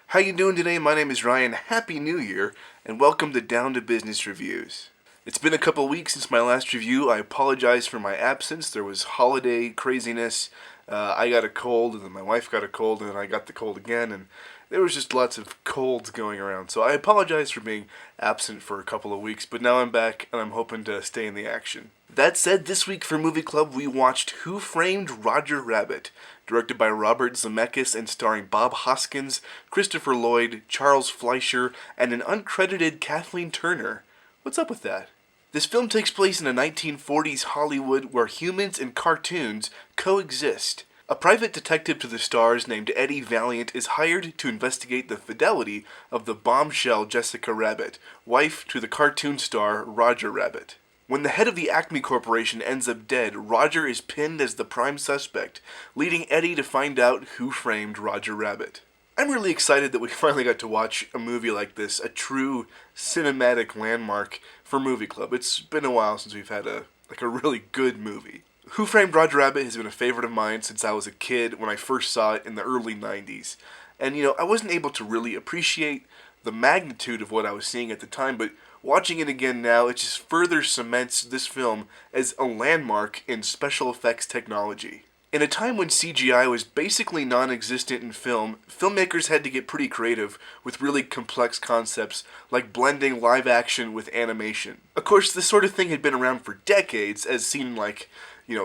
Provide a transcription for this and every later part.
How you doing today? My name is Ryan. Happy New Year, and welcome to Down to Business Reviews. It's been a couple of weeks since my last review. I apologize for my absence. There was holiday craziness. I got a cold, and then my wife got a cold, and then I got the cold again, and there was just lots of colds going around. So I apologize for being absent for a couple of weeks, but now I'm back, and I'm hoping to stay in the action. That said, this week for Movie Club, we watched Who Framed Roger Rabbit, directed by Robert Zemeckis and starring Bob Hoskins, Christopher Lloyd, Charles Fleischer, and an uncredited Kathleen Turner. What's up with that? This film takes place in a 1940s Hollywood where humans and cartoons coexist. A private detective to the stars named Eddie Valiant is hired to investigate the fidelity of the bombshell Jessica Rabbit, wife to the cartoon star Roger Rabbit. When the head of the Acme Corporation ends up dead, Roger is pinned as the prime suspect, leading Eddie to find out who framed Roger Rabbit. I'm really excited that we finally got to watch a movie like this, a true cinematic landmark for Movie Club. It's been a while since we've had a really good movie. Who Framed Roger Rabbit has been a favorite of mine since I was a kid when I first saw it in the early 90s. And I wasn't able to really appreciate the magnitude of what I was seeing at the time, but watching it again now, it just further cements this film as a landmark in special effects technology. In a time when CGI was basically non-existent in film, filmmakers had to get pretty creative with really complex concepts like blending live action with animation. Of course, this sort of thing had been around for decades, as seen like,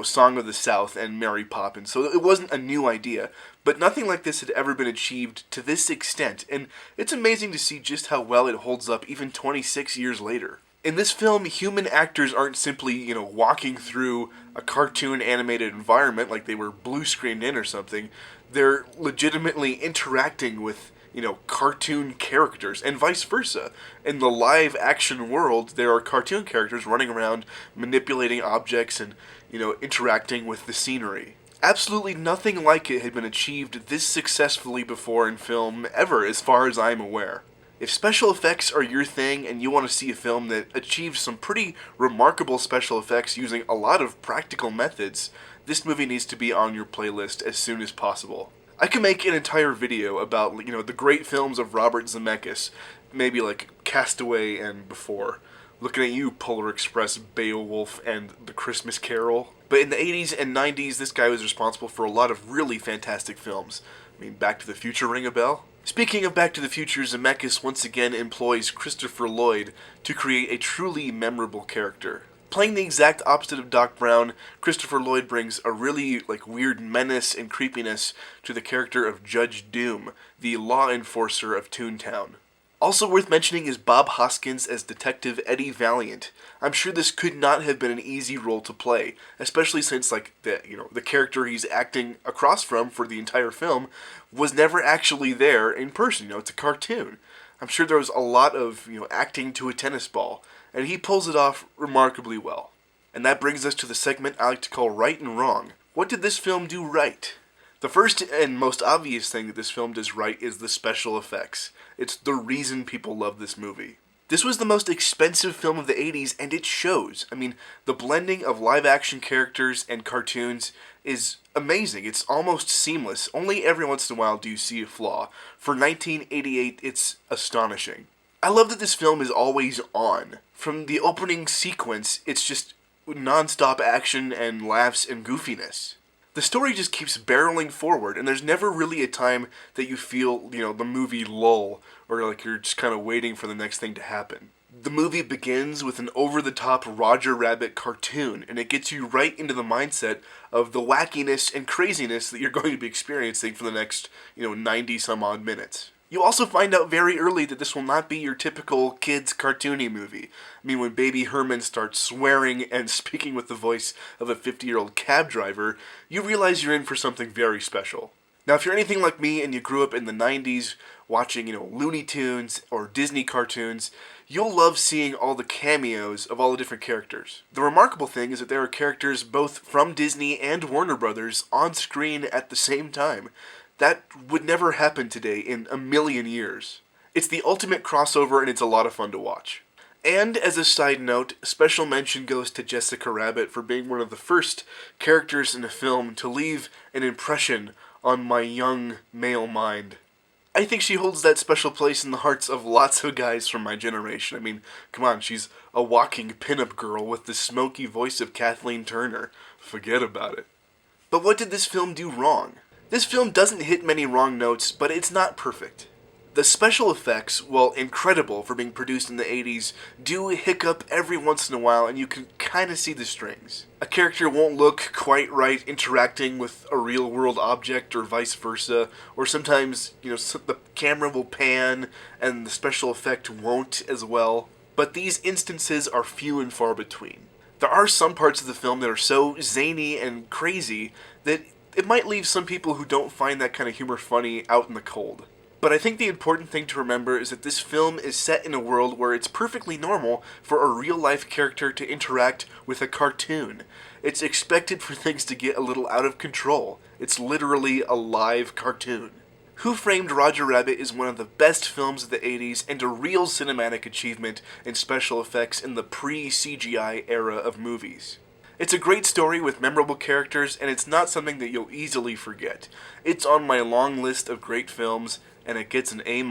Song of the South and Mary Poppins, so it wasn't a new idea. But nothing like this had ever been achieved to this extent, and it's amazing to see just how well it holds up even 26 years later. In this film, human actors aren't simply, walking through a cartoon animated environment like they were blue screened in or something. They're legitimately interacting with, cartoon characters, and vice versa. In the live action world, there are cartoon characters running around manipulating objects and, interacting with the scenery. Absolutely nothing like it had been achieved this successfully before in film ever, as far as I'm aware. If special effects are your thing and you want to see a film that achieves some pretty remarkable special effects using a lot of practical methods, this movie needs to be on your playlist as soon as possible. I can make an entire video about, the great films of Robert Zemeckis, maybe like Castaway and before. Looking at you, Polar Express, Beowulf, and The Christmas Carol. But in the 80s and 90s, this guy was responsible for a lot of really fantastic films. Back to the Future ring a bell? Speaking of Back to the Future, Zemeckis once again employs Christopher Lloyd to create a truly memorable character. Playing the exact opposite of Doc Brown, Christopher Lloyd brings a really weird menace and creepiness to the character of Judge Doom, the law enforcer of Toontown. Also worth mentioning is Bob Hoskins as Detective Eddie Valiant. I'm sure this could not have been an easy role to play, especially since the character he's acting across from for the entire film was never actually there in person. It's a cartoon. I'm sure there was a lot of acting to a tennis ball, and he pulls it off remarkably well. And that brings us to the segment I like to call Right and Wrong. What did this film do right? The first and most obvious thing that this film does right is the special effects. It's the reason people love this movie. This was the most expensive film of the 80s, and it shows. The blending of live-action characters and cartoons is amazing. It's almost seamless. Only every once in a while do you see a flaw. For 1988, it's astonishing. I love that this film is always on. From the opening sequence, it's just non-stop action and laughs and goofiness. The story just keeps barreling forward, and there's never really a time that you feel, the movie lull, or you're just kind of waiting for the next thing to happen. The movie begins with an over-the-top Roger Rabbit cartoon, and it gets you right into the mindset of the wackiness and craziness that you're going to be experiencing for the next, 90-some-odd minutes. You also find out very early that this will not be your typical kids' cartoony movie. When Baby Herman starts swearing and speaking with the voice of a 50-year-old cab driver, you realize you're in for something very special. Now, if you're anything like me and you grew up in the 90s watching, Looney Tunes or Disney cartoons, you'll love seeing all the cameos of all the different characters. The remarkable thing is that there are characters both from Disney and Warner Brothers on screen at the same time. That would never happen today in a million years. It's the ultimate crossover, and it's a lot of fun to watch. And as a side note, special mention goes to Jessica Rabbit for being one of the first characters in a film to leave an impression on my young male mind. I think she holds that special place in the hearts of lots of guys from my generation. I mean, come on, she's a walking pinup girl with the smoky voice of Kathleen Turner. Forget about it. But what did this film do wrong? This film doesn't hit many wrong notes, but it's not perfect. The special effects, while incredible for being produced in the 80s, do hiccup every once in a while, and you can kind of see the strings. A character won't look quite right interacting with a real-world object or vice versa, or sometimes, the camera will pan and the special effect won't as well. But these instances are few and far between. There are some parts of the film that are so zany and crazy that it might leave some people who don't find that kind of humor funny out in the cold. But I think the important thing to remember is that this film is set in a world where it's perfectly normal for a real-life character to interact with a cartoon. It's expected for things to get a little out of control. It's literally a live cartoon. Who Framed Roger Rabbit is one of the best films of the 80s and a real cinematic achievement in special effects in the pre-CGI era of movies. It's a great story with memorable characters, and it's not something that you'll easily forget. It's on my long list of great films, and it gets an A-.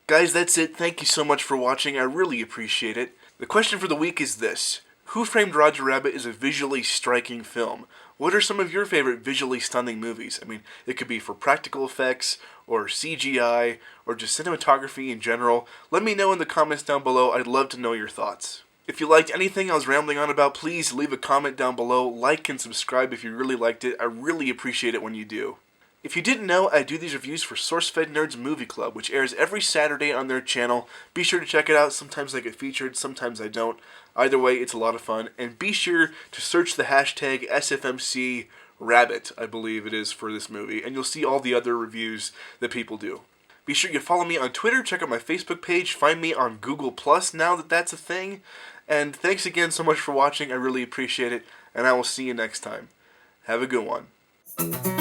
Guys, that's it. Thank you so much for watching. I really appreciate it. The question for the week is this: Who Framed Roger Rabbit is a visually striking film. What are some of your favorite visually stunning movies? I mean, it could be for practical effects, or CGI, or just cinematography in general. Let me know in the comments down below. I'd love to know your thoughts. If you liked anything I was rambling on about, please leave a comment down below. Like and subscribe if you really liked it. I really appreciate it when you do. If you didn't know, I do these reviews for SourceFedNERD's Movie Club, which airs every Saturday on their channel. Be sure to check it out. Sometimes I get featured, sometimes I don't. Either way, it's a lot of fun. And be sure to search the hashtag SFMC Rabbit, I believe it is, for this movie, and you'll see all the other reviews that people do. Be sure you follow me on Twitter, check out my Facebook page, find me on Google Plus now that that's a thing. And thanks again so much for watching. I really appreciate it, and I will see you next time. Have a good one.